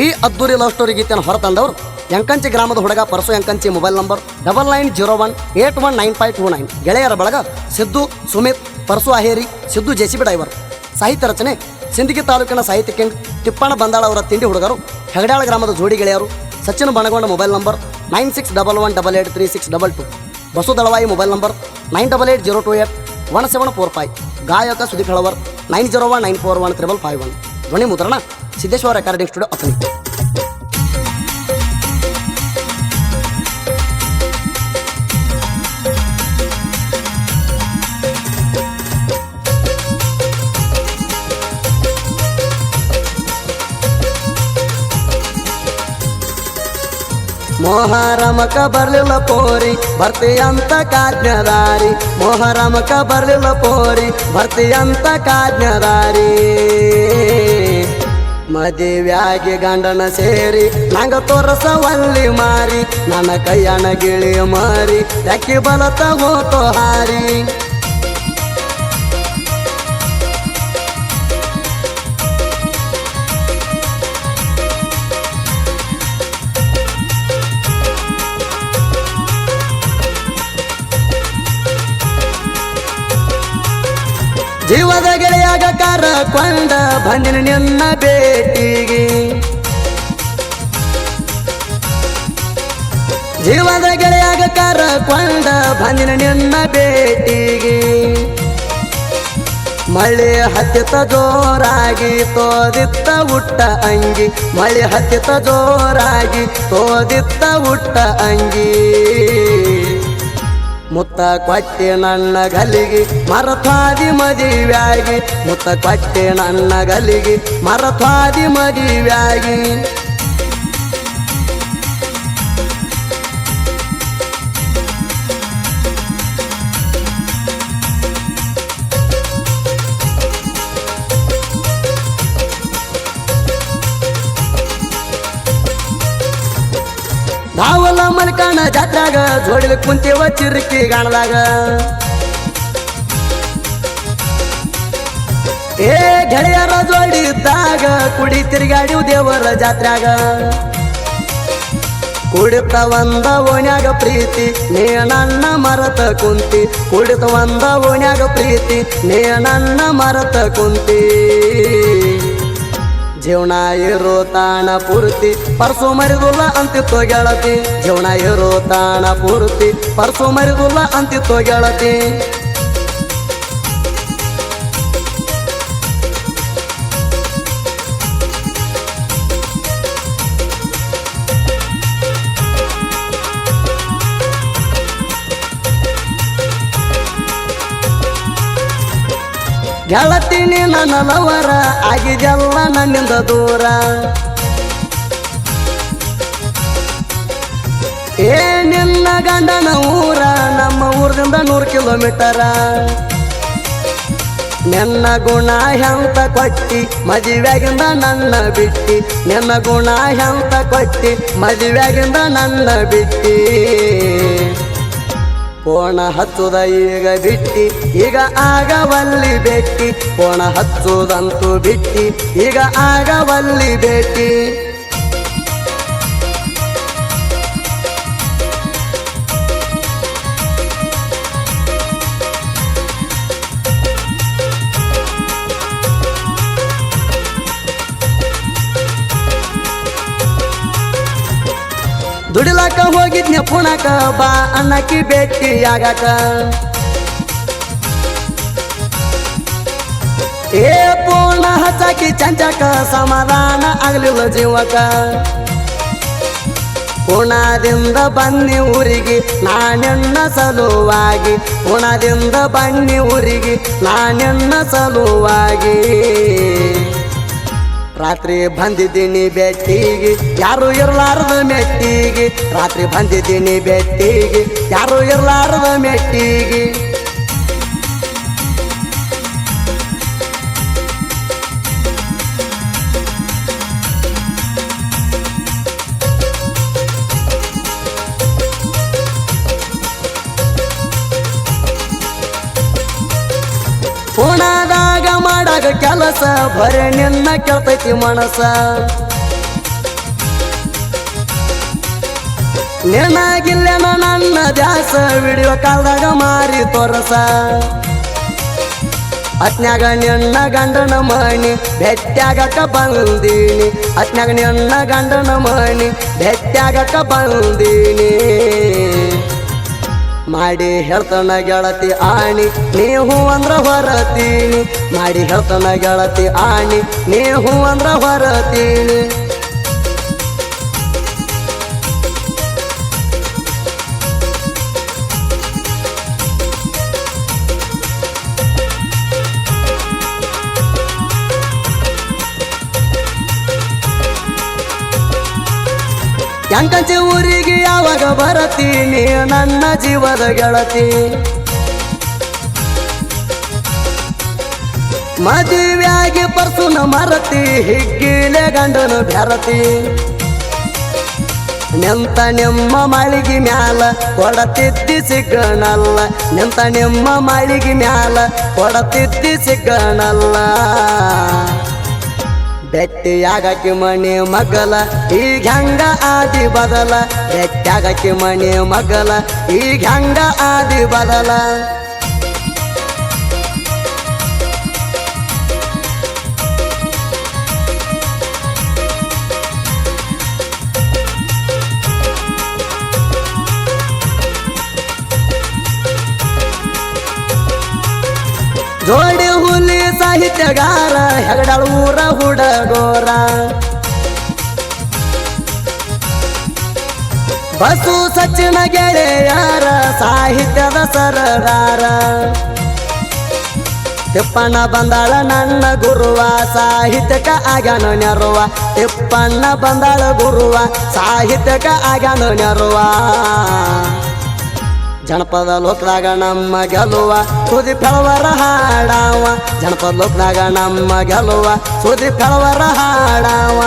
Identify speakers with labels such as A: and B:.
A: ಈ ಅದ್ದೂರಿ love story ಗೀತೆಯನ್ನು ಹೊರತಂದವರು ಯಂಕಂಚಿ ಗ್ರಾಮದ ಹುಡುಗ ಪರಸು ಯಂಕಂಚಿ ಮೊಬೈಲ್ ನಂಬರ್ 9901819529. ಗೆಳೆಯರ ಬಳಗ ಸಿದ್ದು, ಸುಮಿತ್, ಪರಸು ಅಹೇರಿ, ಸಿದ್ದು ಜೆಸಿಬಿ ಡ್ರೈವರ್. ಸಾಹಿತ್ಯ ರಚನೆ ಸಿಂದಗಿ ತಾಲೂಕಿನ ಸಾಹಿತ್ಯ ಕಿಂಗ್ ತಿಪ್ಪಣ್ಣ ಬಂದಾಳ ಅವರ ತಿಂಡಿ ಹುಡುಗರು. ಹೆಗಡಾಳ ಗ್ರಾಮದ ಜೋಡಿ ಗೆಳೆಯರು ಸಚಿನ್ ಬಣಗೊಂಡ ಮೊಬೈಲ್ ನಂಬರ್ 9611883622. ಬಸು ದಳವಾಯಿ ಮೊಬೈಲ್ ನಂಬರ್ 9880281745. ಗಾಯಕ ಸುದೀಪ್ ಹೆಳವರ್ 9019415551. ಧ್ವನಿ ಮುದ್ರಣ ಸಿದ್ದೇಶ್ವರ ರೆಕಾರ್ಡಿಂಗ್ ಸ್ಟುಡಿಯೋ ಅತನಿ. ಮೊಹರಮಕ ಬರ್ಲಿಲ್ಲ ಪೋರಿ ಬರ್ತೀಯಂತ ಕಾಜ್ಞದಾರಿ. ಮೊಹರಮಕ ಬರ್ಲಿಲ್ಲ ಪೋರಿ ಬರ್ತೀಯಂತ ಕಾಜ್ಞದಾರಿ. ಮದುವ್ಯಾಗಿ ಗಂಡನ ಸೇರಿ ನಂಗ ತೋರಸವಲ್ಲಿ ಮಾರಿ. ನನ್ನ ಕೈಯನ ಗಿಳಿ ಮಾರಿ ಯಾಕೆ ಬಲತ ಹೋತೋ ಹಾರಿ. ಜೀವದ ಗೆಳೆಯಾಗ ಕರಕೊಂಡ ಬಂದಿನ ನಿನ್ನ ಭೇಟಿಗೆ. ಜೀವದ ಗೆಳೆಯಾಗ ಕರಕೊಂಡ ಬಂದಿನ ನಿನ್ನ ಭೇಟಿಗೆ. ಮಳೆ ಹತ್ತಿತ ಜೋರಾಗಿ ತೋದಿತ್ತ ಉಟ್ಟ ಅಂಗಿ. ಮಳೆ ಹತ್ತಿತ ಜೋರಾಗಿ ತೋದಿತ್ತ ಉಟ್ಟ ಅಂಗಿ. ಮುತ್ತ ಕೊಟ್ಟೆ ನನ್ನ ಗಲಿಗೆ ಮರತ್ವಾದಿ ಮದುವ್ಯಾಗಿ. ಮುತ್ತ ಕೊಟ್ಟೆ ನನ್ನ ಗಲಿಗೆ ಮರತ್ವಾದಿ ಮದುವ್ಯಾಗಿ. ನಾವಲ್ಲ ಮಲ್ಕಣ ಜಾತ್ರಾಗ ಜೋಡಿಲಿ ಕುಂತೇವ ಚಿರಕಿ ಗಾಣದಾಗ. ಏ ಗೆಳೆಯರ ಜೋಡಿ ಇದ್ದಾಗ ಕುಡಿ ತಿರುಗಾಡಿವು ದೇವರ ಜಾತ್ರಾಗ. ಕುಡಿತ ಒಂದ ಓಣ್ಯಾಗ ಪ್ರೀತಿ ನೀ ನನ್ನ ಮರತ ಕುಂತಿ. ಕುಡಿತ ಒಂದ ಓಣ್ಯಾಗ ಪ್ರೀತಿ ನೀ ನನ್ನ ಮರತ ಕುಂತಿ. ಜೀವನ ಇರೋ ತಾಣ ಪೂರ್ತಿ ಪರ್ಸು ಮರಿದುಲ್ಲ ಅಂತಿತ್ತು ಗೆಳತಿ. ಜೀವನ ಇರೋ ತಾಣ ಪೂರ್ತಿ ಪರ್ಸು ಮರಿದುಲ್ಲ ಅಂತಿತ್ತು ಗೆಳತಿ. ಗೆಳತೀನಿ ನನ್ನ ಲವರ ಆಗಿದೆಲ್ಲ ನನ್ನಿಂದ ದೂರ. ಏ ನಿನ್ನ ಗಂಡನ ಊರ ನಮ್ಮ ಊರದಿಂದ 100 ಕಿಲೋಮೀಟರ. ನಿನ್ನ ಗುಣ ಹೆಂತ ಕೊಟ್ಟಿ ಮದುವೆಗಿಂದ ನನ್ನ ಬಿಟ್ಟಿ. ನಿನ್ನ ಗುಣ ಹೆಂತ ಕೊಟ್ಟಿ ಮದುವೆಗಿಂದ ನನ್ನ ಬಿಟ್ಟಿ. ಪೋಣ ಹಚ್ಚುದ ಈಗ ಬಿಟ್ಟಿ ಈಗ ಆಗವಲ್ಲಿ ಭೇಟಿ. ಪೋಣ ಹಚ್ಚುದಂತೂ ಬಿಟ್ಟಿ ಈಗ ಆಗವಲ್ಲಿ ಭೇಟಿ. ದುಡಿಲಾಕ ಹೋಗಿದ್ನ ಪುಣಕ ಬಾ ಅನ್ನಕ್ಕಿ ಭೇಟಿ ಆಗಾಕ. ಏ ಪೋಣ ಹಚ್ಚಾಕಿ ಚಂಚಕ ಸಮಾಧಾನ ಆಗ್ಲಿಲ್ಲ ಜೀವಕ. ಪುಣದಿಂದ ಬನ್ನಿ ಊರಿಗೆ ನಾನೆನ್ನ ಸಲುವಾಗಿ. ಪುಣದಿಂದ ಬನ್ನಿ ಊರಿಗೆ ನಾನೆನ್ನ ಸಲುವಾಗಿ. ರಾತ್ರಿ ಬಂದಿದ್ದೀನಿ ಭೇಟಿಗೆ ಯಾರು ಇರಲಾರದ ಮೆಟ್ಟಿಗೆ. ರಾತ್ರಿ ಬಂದಿದ್ದೀನಿ ಭೇಟಿಗೆ ಯಾರು ಇರಲಾರದ ಮೆಟ್ಟಿಗೆ. ಪುಣದಾಗ ಮಾಡಾಗ ಕೆಲಸ ಬರೇ ನಿನ್ನ ಕೇಳ್ತೈತಿ ಮನಸ. ನಿನಗಿಲ್ಲೇನೋ ನನ್ನ ದ್ಯಾಸ ವಿಡಿಯೋ ಕಾಲ್ದಾಗ ಮಾರಿ ತೋರಸ ಅತ್ನ್ಯಾಗ ನಿನ್ನ ಗಂಡನ ಮಣಿ ಭೆಟ್ಟಾಗಕ ಬಂದೀನಿ ಅತ್ನ್ಯಾಗ ನಿನ್ನ ಗಂಡನ ಮಣಿ ಭೆಟ್ಟಾಗಕ ಬಂದೀನಿ ಮಾಡಿ ಹೇಳ್ತಾನ ಗೆಳತಿ ಆಣಿ ನೀವು ಅಂದ್ರ ಹೊರತೀನಿ ಮಾಡಿ ಹೇಳ್ತಾನ ಗೆಳತಿ ಆಣಿ ನೀವು ಅಂದ್ರ ಹೊರತೀನಿ ಎಂಕಂಚೆ ಊರಿಗೆ ಯಾವಾಗ ಬರತೀನಿ ನನ್ನ ಜೀವದ ಗೆಳತಿ ಮದುವೆಯಾಗಿ ಪರ್ಸುನ ಮರತಿ ಹಿಗ್ಗಿಲೆ ಗಂಡನು ಬೆರತಿ ನಿಂತ ನಿಮ್ಮ ಮಾಳಿಗೆ ಮ್ಯಾಲ ಕೊಡತಿದ್ದಿ ಸಿಗ್ಗಣಲ್ಲ ನಿಂತ ನಿಮ್ಮ ಮಾಳಿಗೆ ಮ್ಯಾಲ ಕೊಡತಿದ್ದಿ ಸಿಗ್ಗಣಲ್ಲ ಬೆಟ್ಟಿಯಾಗಕ್ಕೆ ಮನೆ ಮಗಲ ಈಗ ಹಂಗ ಆದಿ ಬದಲ ಬೆಟ್ಟಾಗಕ್ಕೆ ಮನೆ ಮಗಲ ಈಗ ಹಂಗ ಆದಿ ಬದಲ ಜೋಡಿ ಹುಲಿ ಸಾಹಿತ್ಯಗಾರ ಹೆಗಡಾಳ ಊರ ಹುಡಗೋರ ಬಸು ಸಚಿನ ಗೆಳೆಯಾರ ಸಾಹಿತ್ಯದ ಸರದಾರ ತಿಪ್ಪಣ್ಣ ಬಂದಾಳ ನನ್ನ ಗುರುವ ಸಾಹಿತ್ಯಕ ಆಗ್ಯಾನ ನೆರುವ ತಿಪ್ಪಣ್ಣ ಬಂದಾಳ ಗುರುವ ಸಾಹಿತ್ಯಕ ಆಗ್ಯಾನ ನೆರುವ ಜನಪದ ಲೋಕದಾಗ ನಮ್ಮ ಗೆಲುವ ಸುದಿ ಫೆಳವರ ಹಾಡಾವ ಜನಪದ ಲೋಕದಾಗ ನಮ್ಮ ಗೆಲುವ ಸುದಿ ಫೆಳವರ ಹಾಡಾವ